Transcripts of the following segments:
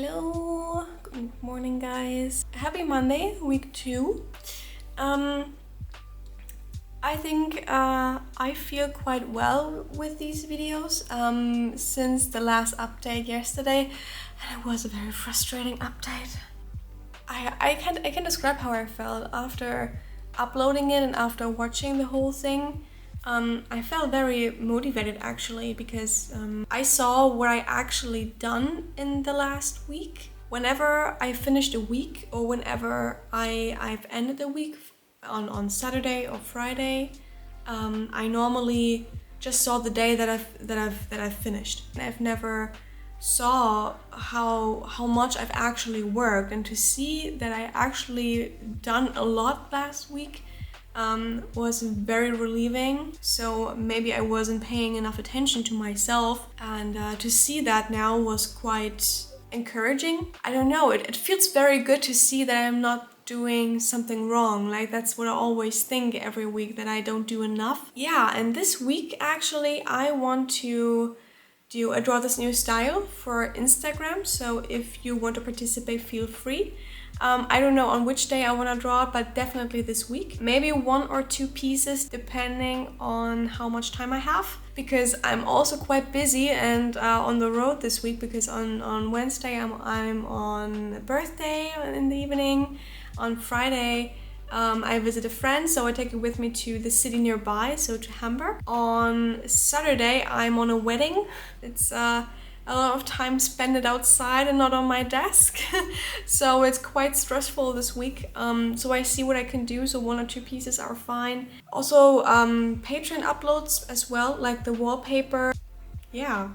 Hello, good morning guys. Happy Monday, week 2. I think I feel quite well with these videos since the last update yesterday, and it was a very frustrating update. I can't describe how I felt after uploading it and after watching the whole thing. I felt very motivated actually because I saw what I actually done in the last week. Whenever I finished a week or whenever I've ended a week on Saturday or Friday, I normally just saw the day that I've finished. And I've never saw how much I've actually worked, and to see that I actually done a lot last week was very relieving. So maybe I wasn't paying enough attention to myself, and to see that now was quite encouraging. I don't know, it feels very good to see that I'm not doing something wrong. Like, that's what I always think every week, that I don't do enough. Yeah, and this week actually I want to draw this new style for Instagram, so if you want to participate, feel free. I don't know on which day I want to draw it, but definitely this week. Maybe 1 or 2 pieces depending on how much time I have, because I'm also quite busy and on the road this week, because on Wednesday I'm on a birthday in the evening. On Friday I visit a friend, so I take it with me to the city nearby, so to Hamburg. On Saturday I'm on a wedding. It's a lot of time spent outside and not on my desk. So it's quite stressful this week. So I see what I can do, so 1 or 2 pieces are fine. Also Patreon uploads as well, like the wallpaper. Yeah,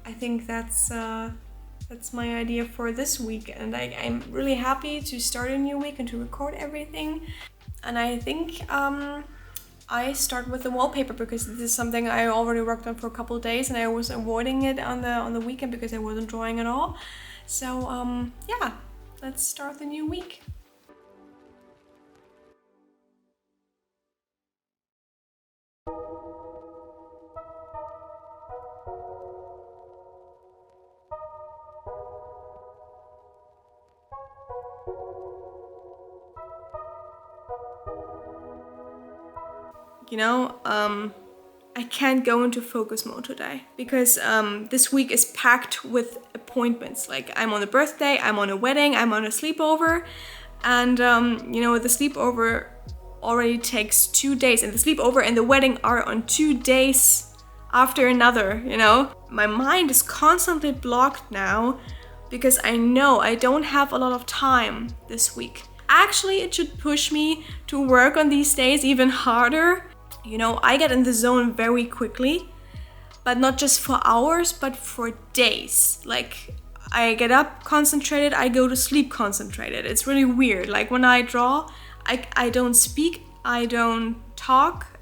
I think that's my idea for this week, and I'm really happy to start a new week and to record everything. And I think I start with the wallpaper because this is something I already worked on for a couple of days, and I was avoiding it on the weekend because I wasn't drawing at all. So yeah, let's start the new week. You know, I can't go into focus mode today because this week is packed with appointments. Like, I'm on a birthday, I'm on a wedding, I'm on a sleepover, and you know, the sleepover already takes 2 days, and the sleepover and the wedding are on 2 days after another, you know? My mind is constantly blocked now because I know I don't have a lot of time this week. Actually, it should push me to work on these days even harder. You know, I get in the zone very quickly, but not just for hours, but for days. Like, I get up concentrated, I go to sleep concentrated. It's really weird. Like, when I draw, I don't speak, I don't talk,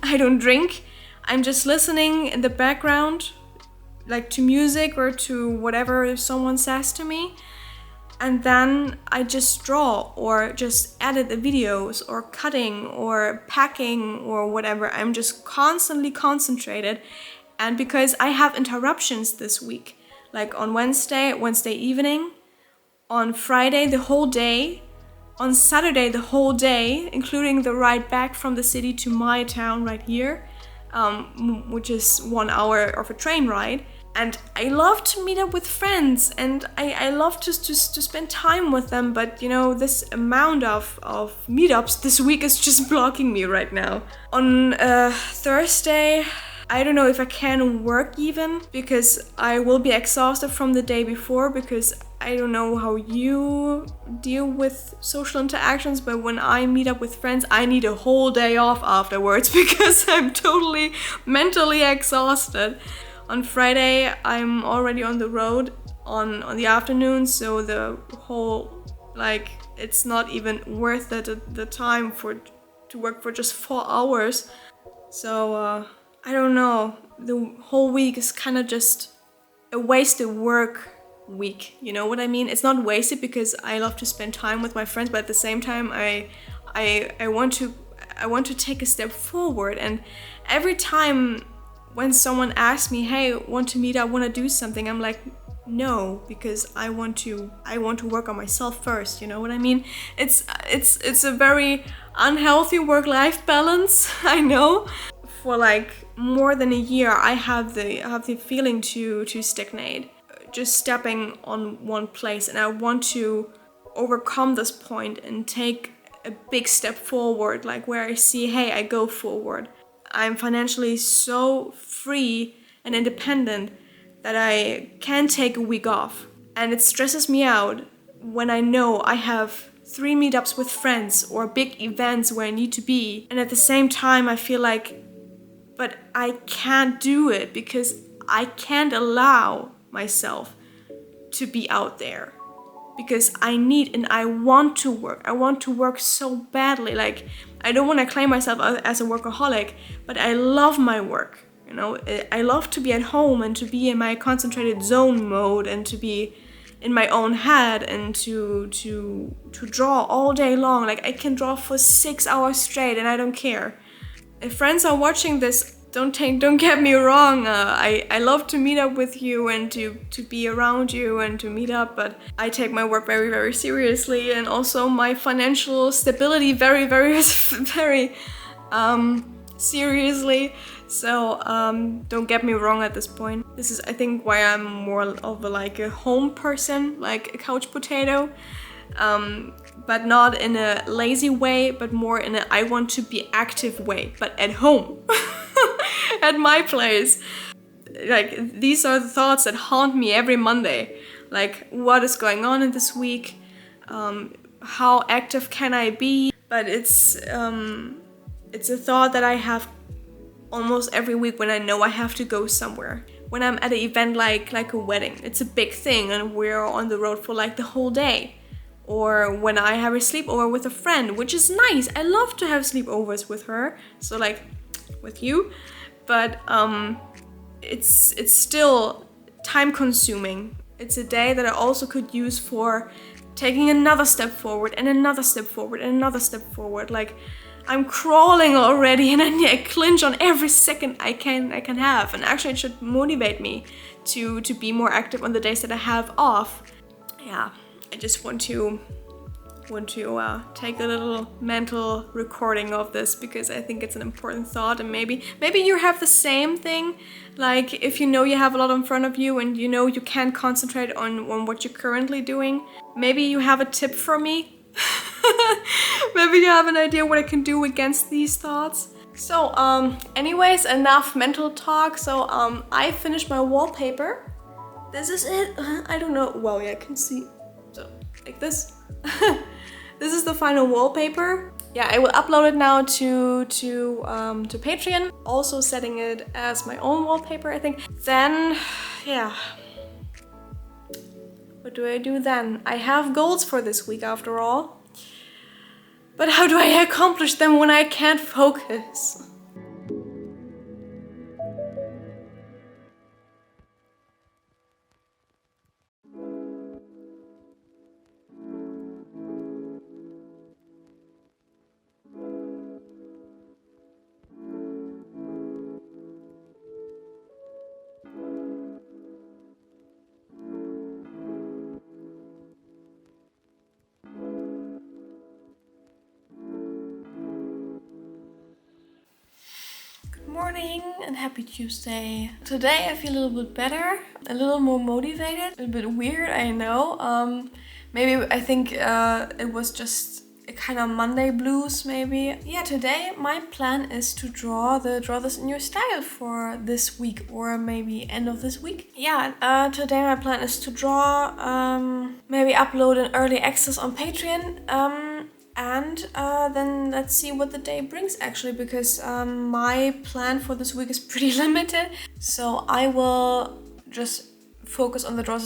I don't drink. I'm just listening in the background, like to music or to whatever someone says to me. And then I just draw or just edit the videos or cutting or packing or whatever. I'm just constantly concentrated. And because I have interruptions this week, like on Wednesday evening, on Friday the whole day, on Saturday the whole day, including the ride back from the city to my town right here, which is 1 hour of a train ride. And I love to meet up with friends, and I love to spend time with them, but you know, this amount of meetups this week is just blocking me right now. On Thursday, I don't know if I can work even, because I will be exhausted from the day before, because I don't know how you deal with social interactions, but when I meet up with friends, I need a whole day off afterwards because I'm totally mentally exhausted. On Friday, I'm already on the road on the afternoon, so the whole, like, it's not even worth it, the time to work for just 4 hours. So I don't know, the whole week is kind of just a wasted work week, you know what I mean? It's not wasted because I love to spend time with my friends, but at the same time I want to take a step forward. And every time when someone asks me, hey, want to meet up, want to do something, I'm like, no, because I want to work on myself first, you know what I mean? It's a very unhealthy work-life balance, I know. For like more than a year I have the feeling to stagnate, just stepping on one place, and I want to overcome this point and take a big step forward, like where I see, hey, I go forward. I'm financially so free and independent that I can take a week off. And it stresses me out when I know I have 3 meetups with friends or big events where I need to be. And at the same time, I feel like, but I can't do it because I can't allow myself to be out there. Because I need and I want to work. I want to work so badly. Like, I don't want to claim myself as a workaholic, but I love my work. You know, I love to be at home and to be in my concentrated zone mode and to be in my own head and to draw all day long. Like, I can draw for 6 hours straight and I don't care. If friends are watching this, don't get me wrong. I love to meet up with you and to be around you and to meet up, but I take my work very, very seriously, and also my financial stability very, very, very seriously. So don't get me wrong at this point. This is, I think, why I'm more of a home person, like a couch potato. But not in a lazy way, but more in a I want to be active way, but at home. At my place. Like, these are the thoughts that haunt me every Monday. Like, what is going on in this week? How active can I be? But it's a thought that I have almost every week when I know I have to go somewhere. When I'm at an event like a wedding, it's a big thing and we're on the road for like the whole day. Or when I have a sleepover with a friend, which is nice. I love to have sleepovers with her. So like with you. But it's still time consuming. It's a day that I also could use for taking another step forward and another step forward and another step forward. Like, I'm crawling already and I clinch on every second I can have. And actually it should motivate me to be more active on the days that I have off. Yeah, I just want to take a little mental recording of this because I think it's an important thought, and maybe you have the same thing. Like, if you know you have a lot in front of you and you know you can't concentrate on what you're currently doing, maybe you have a tip for me. Maybe you have an idea what I can do against these thoughts. So anyways, enough mental talk. So I finished my wallpaper. This is it. I don't know. Well, yeah, I can see. So like this. This is the final wallpaper. Yeah, I will upload it now to Patreon. Also setting it as my own wallpaper, I think. Then, yeah. What do I do then? I have goals for this week after all. But how do I accomplish them when I can't focus? Morning and happy Tuesday. Today I feel a little bit better, a little more motivated, a little bit weird, I know. Maybe I think it was just a kind of Monday blues, maybe. Yeah, today my plan is to draw this in your style for this week or maybe end of this week. Yeah, today my plan is to draw, maybe upload an early access on Patreon. And then let's see what the day brings actually, because my plan for this week is pretty limited. So I will just focus on the draw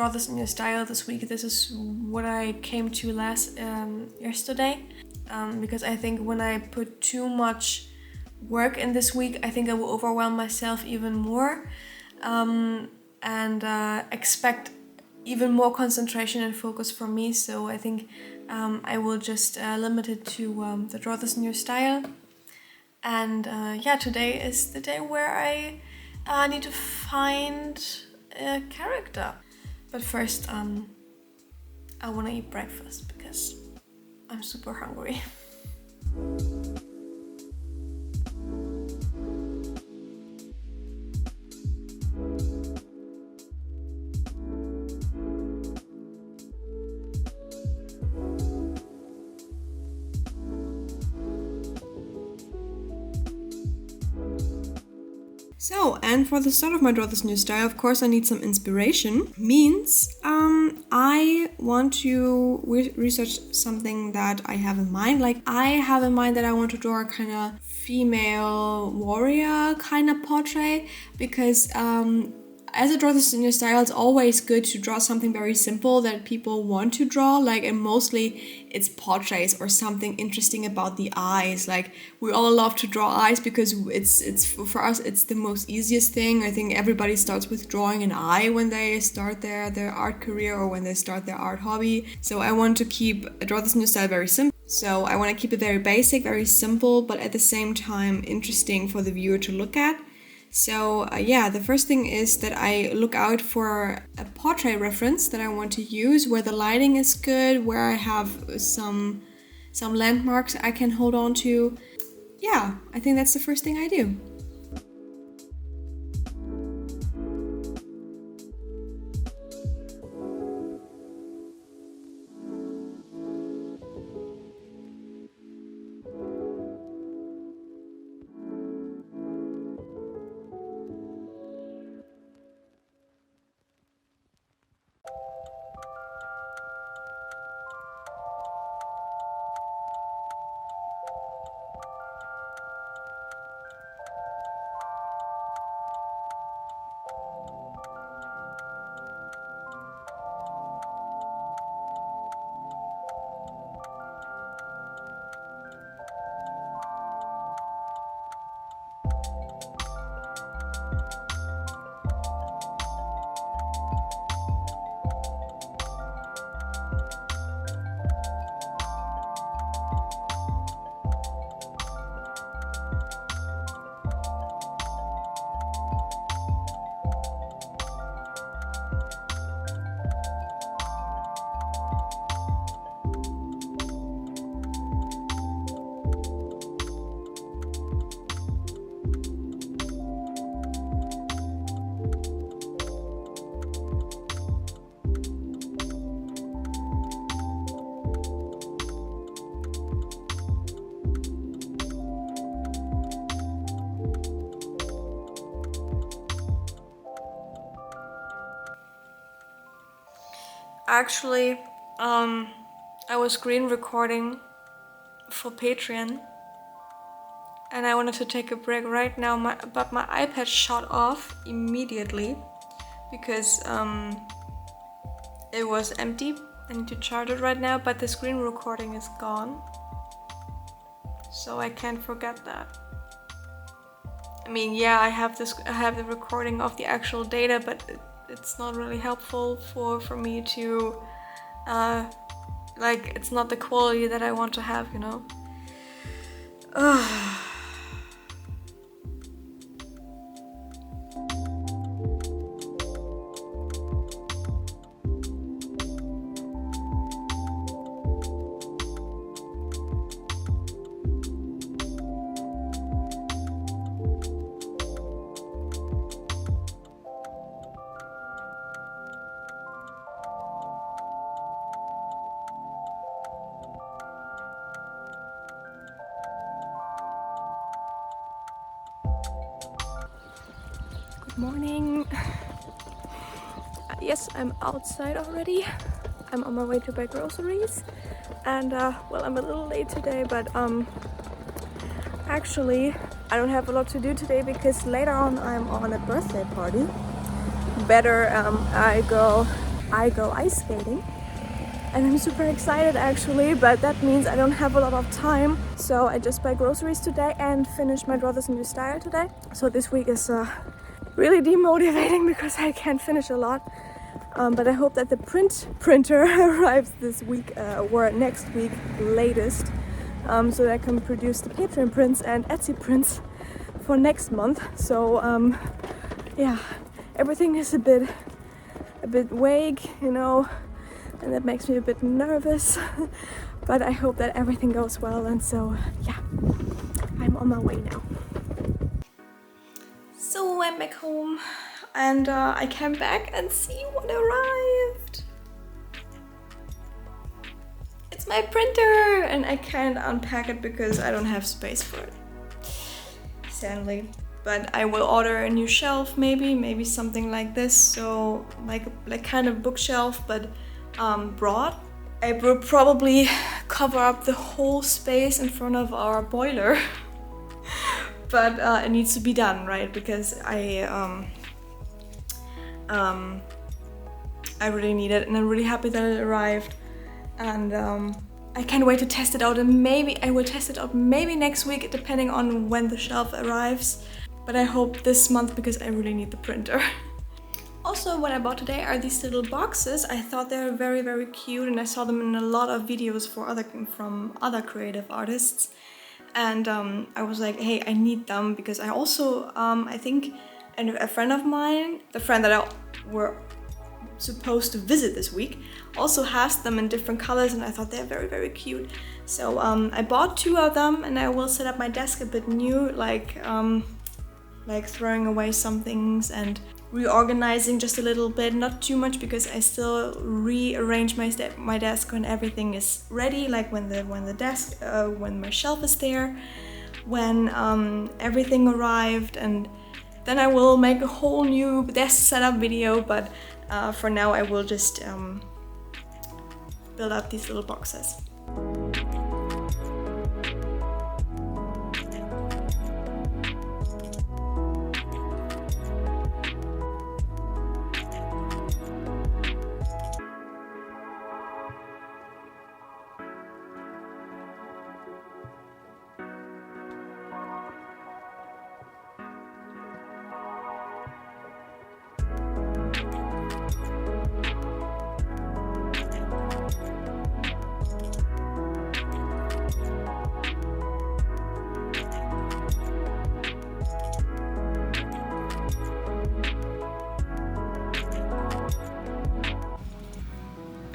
this in your style this week. This is what I came to yesterday. Because I think when I put too much work in this week, I think I will overwhelm myself even more. And expect even more concentration and focus from me. So I think I will just limit it to the draw this in your style. And yeah, today is the day where I need to find a character. But first, I want to eat breakfast because I'm super hungry. So, and for the start of my Draw This New Style, of course, I need some inspiration. Means, I want to research something that I have in mind. Like, I have in mind that I want to draw a kind of female warrior kind of portrait because, as a Draw This New Style, it's always good to draw something very simple that people want to draw, like, and mostly it's portraits or something interesting about the eyes. Like, we all love to draw eyes because it's for us, it's the most easiest thing. I think everybody starts with drawing an eye when they start their art career or when they start their art hobby. So I want to Draw This New Style very simple. So I want to keep it very basic, very simple, but at the same time interesting for the viewer to look at. So the first thing is that I look out for a portrait reference that I want to use, where the lighting is good, where I have some landmarks I can hold on to. Yeah, I think that's the first thing I do. Actually, I was screen recording for Patreon and I wanted to take a break right now, but my iPad shut off immediately because it was empty. I need to charge it right now, but the screen recording is gone, so I can't forget that. I mean, yeah, I have the recording of the actual data, but it's not really helpful for me to like, it's not the quality that I want to have, you know. Morning. Yes, I'm outside already. I'm on my way to buy groceries, and well, I'm a little late today, but actually I don't have a lot to do today because later on I'm on a birthday party. Better, I go ice skating, and I'm super excited actually, but that means I don't have a lot of time, so I just buy groceries today and finish my Draw This New Style today. So this week is really demotivating because I can't finish a lot, but I hope that the printer arrives this week or next week latest, so that I can produce the Patreon prints and Etsy prints for next month. So yeah, everything is a bit a bit vague, you know, and that makes me a bit nervous. But I hope that everything goes well, and so yeah, I'm on my way now. So I'm back home, and I came back and see what arrived. It's my printer, and I can't unpack it because I don't have space for it, sadly. But I will order a new shelf, maybe something like this, so like kind of bookshelf, but broad. I will probably cover up the whole space in front of our boiler. But it needs to be done, right? Because I really need it, and I'm really happy that it arrived. And I can't wait to test it out, and maybe I will test it out maybe next week, depending on when the shelf arrives. But I hope this month, because I really need the printer. Also, what I bought today are these little boxes. I thought they were very, very cute, and I saw them in a lot of videos from other creative artists. And I was like, hey, I need them, because I also, I think a friend of mine, the friend that were supposed to visit this week, also has them in different colors, and I thought they're very, very cute. So I bought 2 of them, and I will set up my desk a bit new, like throwing away some things and reorganizing just a little bit, not too much, because I still rearrange my desk when everything is ready, like when my shelf is there, when everything arrived, and then I will make a whole new desk setup video. But for now I will just build up these little boxes.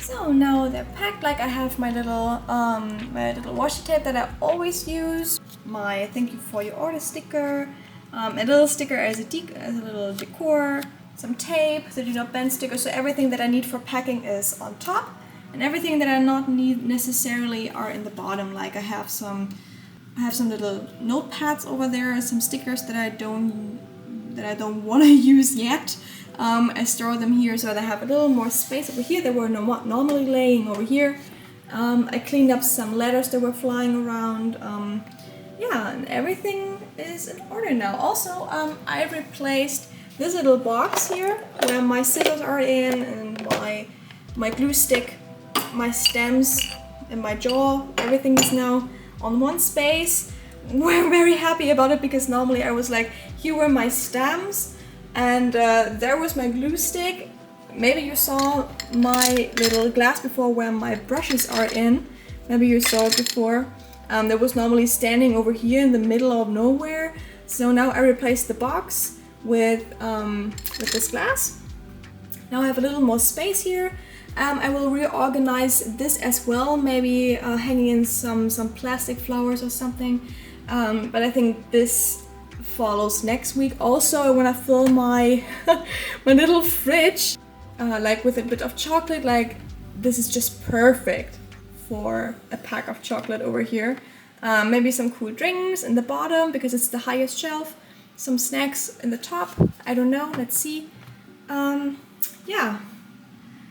So now they're packed. Like, I have my little washi tape that I always use, my thank you for your order sticker, a little sticker as a little decor, some tape, the do not bend sticker. So everything that I need for packing is on top, and everything that I not need necessarily are in the bottom. Like I have some little notepads over there, some stickers that I don't want to use yet. I store them here so that I have a little more space over here. They were normally laying over here. I cleaned up some letters that were flying around. Yeah, and everything is in order now. Also, I replaced this little box here where my scissors are in, and my glue stick, my stems, and my jaw. Everything is now on one space. We're very happy about it, because normally I was like, here were my stems, and there was my glue stick. Maybe you saw my little glass before where my brushes are in. Maybe you saw it before. That was normally standing over here in the middle of nowhere. So now I replaced the box with this glass. Now I have a little more space here. I will reorganize this as well, maybe hanging in some plastic flowers or something. But I think this follows next week. Also, I want to fill my my little fridge like with a bit of chocolate. Like, this is just perfect for a pack of chocolate over here. Maybe some cool drinks in the bottom because it's the highest shelf. Some snacks in the top. I don't know. Let's see. Yeah.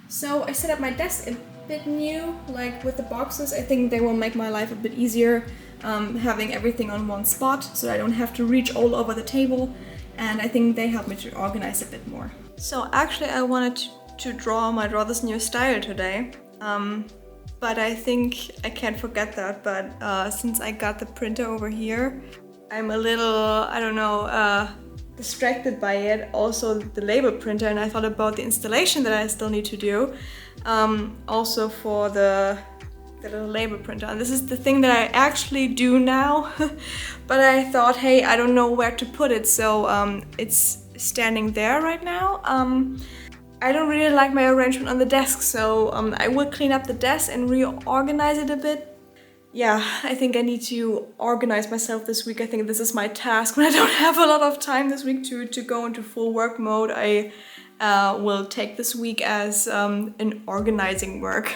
So I set up my desk a bit new, like with the boxes. I think they will make my life a bit easier. Having everything on one spot, so I don't have to reach all over the table, and I think they help me to organize a bit more. So actually I wanted to draw this new style today, but I think I can't forget that. But since I got the printer over here, I'm a little, I don't know, distracted by it. Also the label printer, and I thought about the installation that I still need to do, also for the little label printer. And this is the thing that I actually do now. But I thought, hey, I don't know where to put it, so it's standing there right now. I don't really like my arrangement on the desk, so I will clean up the desk and reorganize it a bit. Yeah, I think I need to organize myself this week. I think this is my task. When I don't have a lot of time this week to go into full work mode, I will take this week as an organizing work.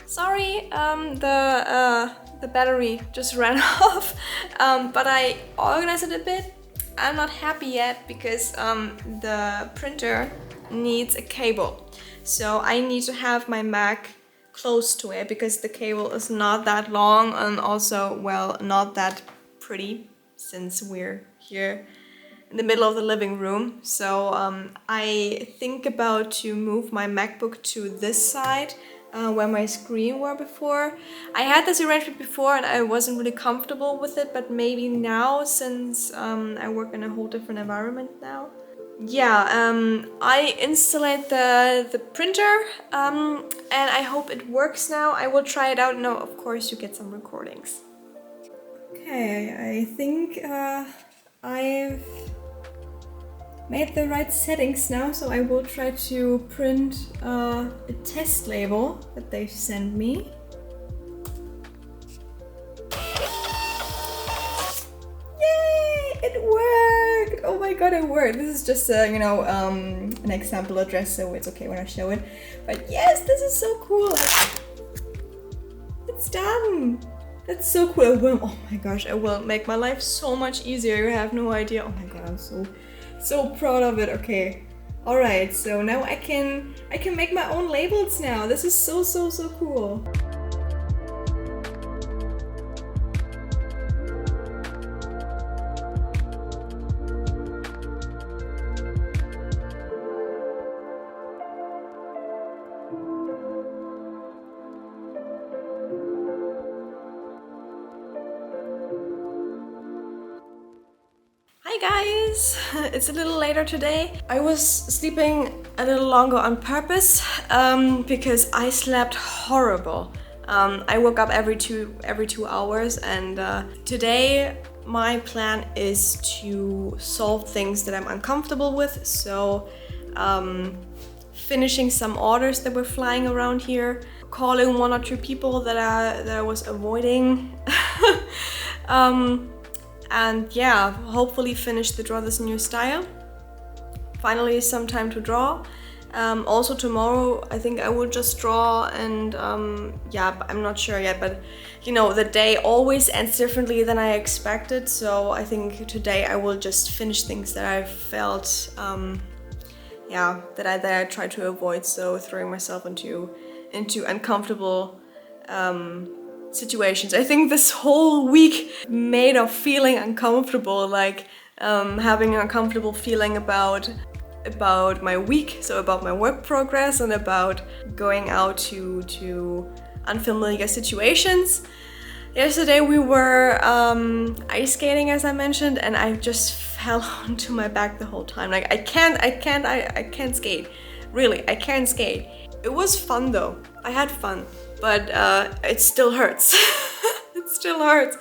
Sorry, the battery just ran off, but I organized it a bit. I'm not happy yet because the printer needs a cable. So I need to have my Mac close to it because the cable is not that long and also, well, not that pretty since we're here in the middle of the living room. So I think about to move my MacBook to this side where my screen were before. I had this arrangement before and I wasn't really comfortable with it, but maybe now, since I work in a whole different environment now. Yeah, I installed the printer and I hope it works now. I will try it out. No, of course you get some recordings. Okay, I think I've made the right settings now, so I will try to print a test label that they sent me. Yay! It worked! Oh my god, it worked! This is just an example address, so it's okay when I show it. But yes, this is so cool! It's done! That's so cool. Oh my gosh, it will make my life so much easier. You have no idea. Oh my god, I'm so proud of it. Okay, all right, so now I can make my own labels now. This is so cool. Hi guys! It's a little later today. I was sleeping a little longer on purpose because I slept horrible. I woke up every two hours, and today my plan is to solve things that I'm uncomfortable with. So finishing some orders that were flying around here, calling 1 or 2 people that I was avoiding. And yeah, hopefully finish the Draw This New Style. Finally, some time to draw. Also tomorrow, I think I will just draw, and yeah, I'm not sure yet, but you know, the day always ends differently than I expected. So I think today I will just finish things that I felt, yeah, that I try to avoid. So throwing myself into uncomfortable situations. I think this whole week made of feeling uncomfortable, like having an uncomfortable feeling about my week, so about my work progress and about going out to unfamiliar situations. Yesterday we were ice skating, as I mentioned, and I just fell onto my back the whole time. Like I can't skate. Really, I can't skate. It was fun though. I had fun. But it still hurts. It still hurts.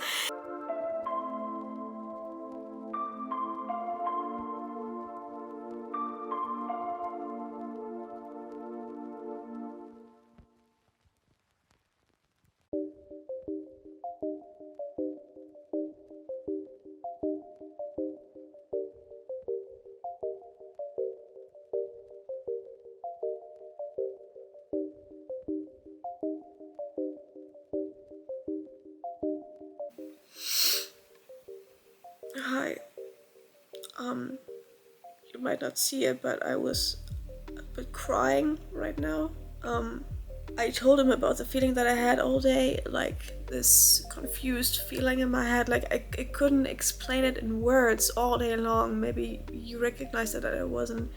Hi. You might not see it, but I was a bit crying right now. I told him about the feeling that I had all day, like this confused feeling in my head, like I couldn't explain it in words all day long. Maybe you recognize that I wasn't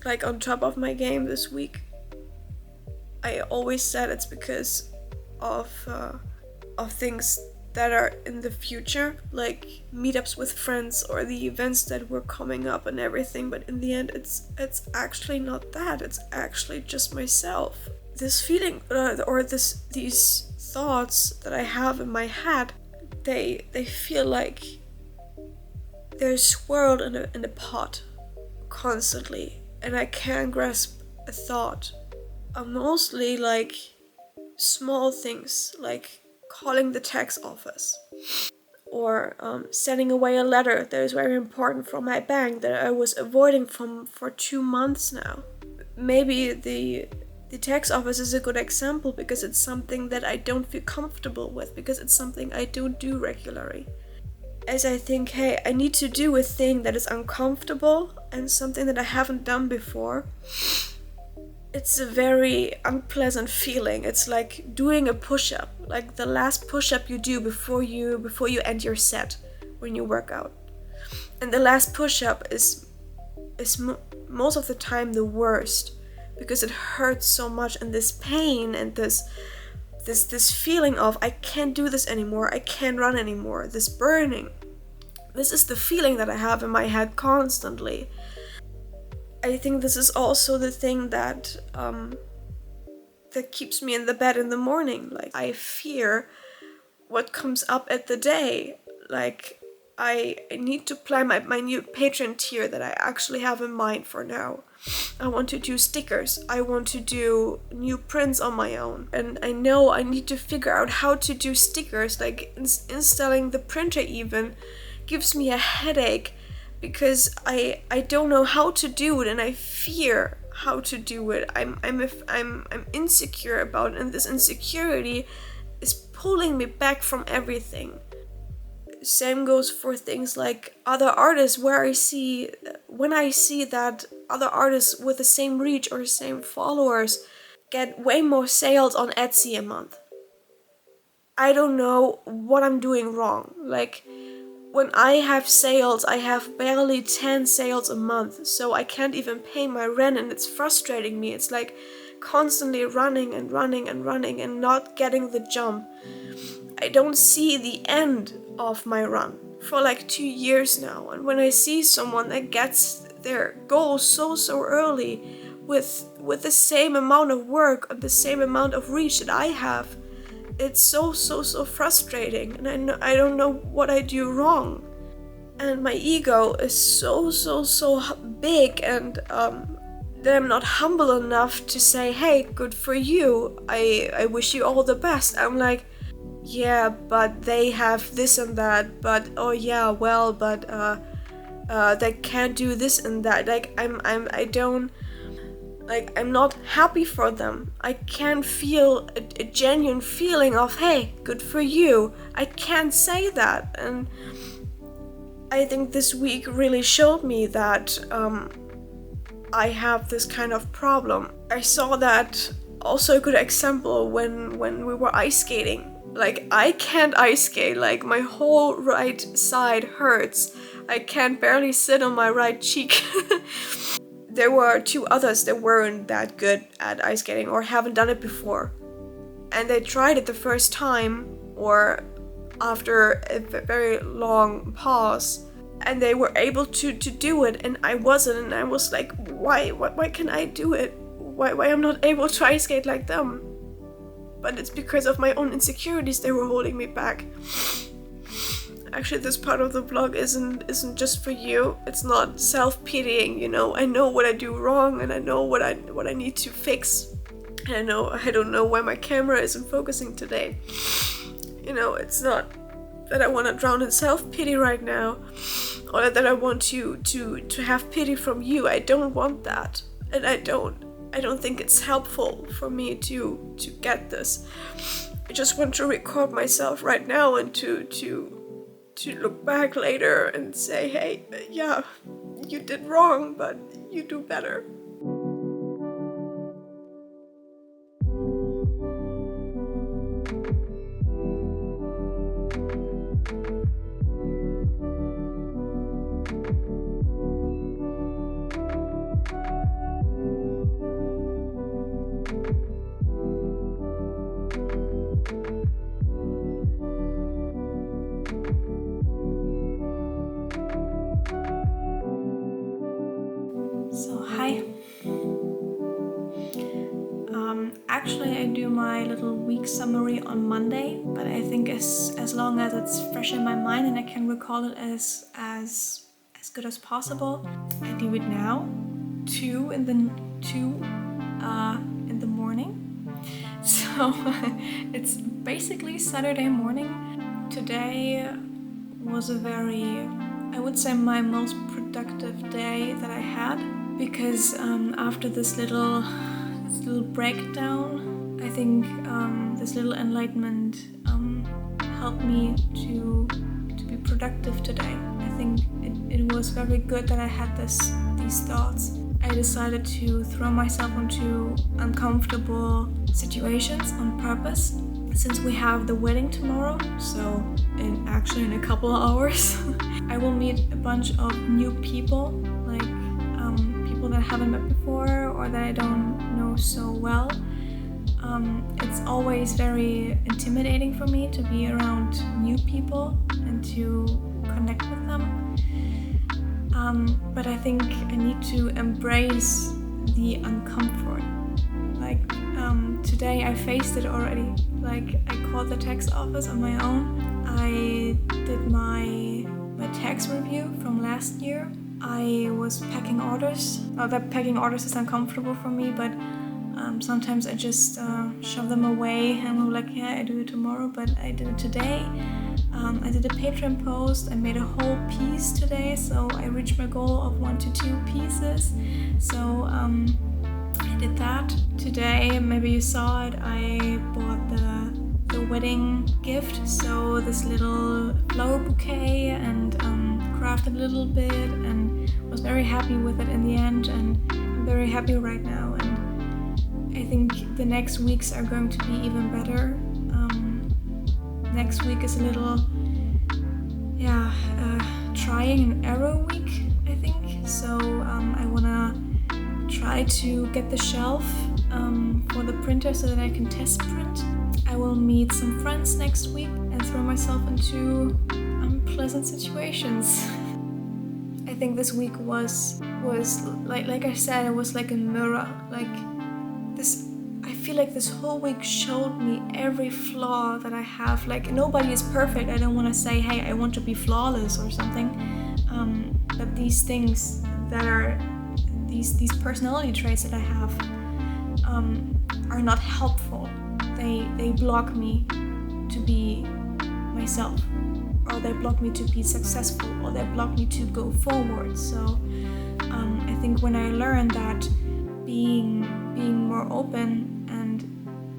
like on top of my game this week. I always said it's because of things that are in the future, like meetups with friends or the events that were coming up and everything, but in the end it's actually not that. It's actually just myself. This feeling or these thoughts that I have in my head, they feel like they're swirled in a pot constantly, and I can't grasp a thought. Mostly like small things, like calling the tax office, or sending away a letter that is very important from my bank that I was avoiding for 2 months now. Maybe the tax office is a good example because it's something that I don't feel comfortable with, because it's something I don't do regularly. As I think, hey, I need to do a thing that is uncomfortable and something that I haven't done before. It's a very unpleasant feeling. It's like doing a push-up, like the last push-up you do before you end your set when you work out. And the last push-up is most of the time the worst, because it hurts so much, and this pain and this feeling of I can't do this anymore, I can't run anymore, this burning. This is the feeling that I have in my head constantly. I think this is also the thing that keeps me in the bed in the morning. Like, I fear what comes up at the day. Like, I need to plan my new Patreon tier that I actually have in mind for now. I want to do stickers. I want to do new prints on my own. And I know I need to figure out how to do stickers. Like, installing the printer even gives me a headache, because I don't know how to do it, and I fear how to do it. I'm insecure about it, and this insecurity is pulling me back from everything. Same goes for things like other artists, when I see that other artists with the same reach or same followers get way more sales on Etsy a month. I don't know what I'm doing wrong. Like, when I have sales, I have barely 10 sales a month, so I can't even pay my rent, and it's frustrating me. It's like constantly running and running and running and not getting the jump. I don't see the end of my run for like 2 years now, and when I see someone that gets their goal so early with the same amount of work and the same amount of reach that I have, it's so frustrating, and I don't know what I do wrong. And my ego is so big, and that I'm not humble enough to say, hey, good for you, I wish you all the best. I'm like, yeah, but they have this and that, but oh yeah, well, but they can't do this and that. Like, I'm not happy for them. I can't feel a genuine feeling of, hey, good for you. I can't say that. And I think this week really showed me that I have this kind of problem. I saw that also a good example when we were ice skating. Like, I can't ice skate. Like, my whole right side hurts. I can't barely sit on my right cheek. There were 2 others that weren't that good at ice skating or haven't done it before. And they tried it the first time, or after a very long pause, and they were able to do it, and I wasn't, and I was like, why can I do it? Why I'm not able to ice skate like them? But it's because of my own insecurities they were holding me back. Actually, this part of the vlog isn't just for you. It's not self-pitying, you know. I know what I do wrong, and I know what I need to fix. And I don't know why my camera isn't focusing today. You know, it's not that I want to drown in self-pity right now, or that I want to have pity from you. I don't want that, and I don't think it's helpful for me to get this. I just want to record myself right now and to look back later and say, hey, yeah, you did wrong, but you do better. So, hi. little week summary on Monday, but I think as long as it's fresh in my mind and I can recall it as good as possible, I do it now. 2 in the morning. So it's basically Saturday morning. Today was a very, I would say, my most productive day that I had, because after this little breakdown, I think this little enlightenment helped me to be productive today. I think it was very good that I had these thoughts. I decided to throw myself into uncomfortable situations on purpose, since we have the wedding tomorrow. So in a couple of hours, I will meet a bunch of new people, like people that I haven't met before or that I don't know so well. It's always very intimidating for me to be around new people and to connect with them. But I think I need to embrace the uncomfort. Like today I faced it already. Like I called the tax office on my own. I did my tax review from last year. I was packing orders. That packing orders is uncomfortable for me, but sometimes I just shove them away and I'm like, yeah, I do it tomorrow, but I did it today. I did a Patreon post. I made a whole piece today, so I reached my goal of 1 to 2 pieces. So I did that today. Maybe you saw it. I bought the wedding gift, so this little flower bouquet, and crafted a little bit, and was very happy with it in the end, and I'm very happy right now. And I think the next weeks are going to be even better. Next week is a little, trying and error week, I think. So I wanna try to get the shelf for the printer so that I can test print. I will meet some friends next week and throw myself into unpleasant situations. I think this week was like I said, it was like a mirror. Like this, I feel like this whole week showed me every flaw that I have. Like nobody is perfect. I don't want to say, hey, I want to be flawless or something. But these things that are these personality traits that I have are not helpful. They block me to be myself, or they block me to be successful, or they block me to go forward. So I think when I learned that being more open and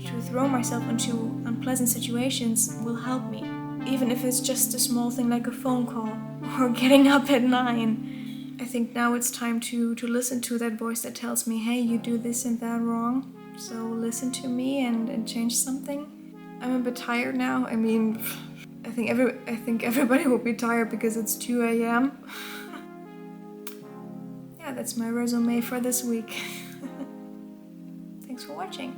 to throw myself into unpleasant situations will help me, even if it's just a small thing like a phone call or getting up at 9. I think now it's time to listen to that voice that tells me, hey, you do this and that wrong, so listen to me and change something. I'm a bit tired now. I mean, I think everybody will be tired because it's 2 a.m. Yeah, that's my resume for this week. Thanks for watching.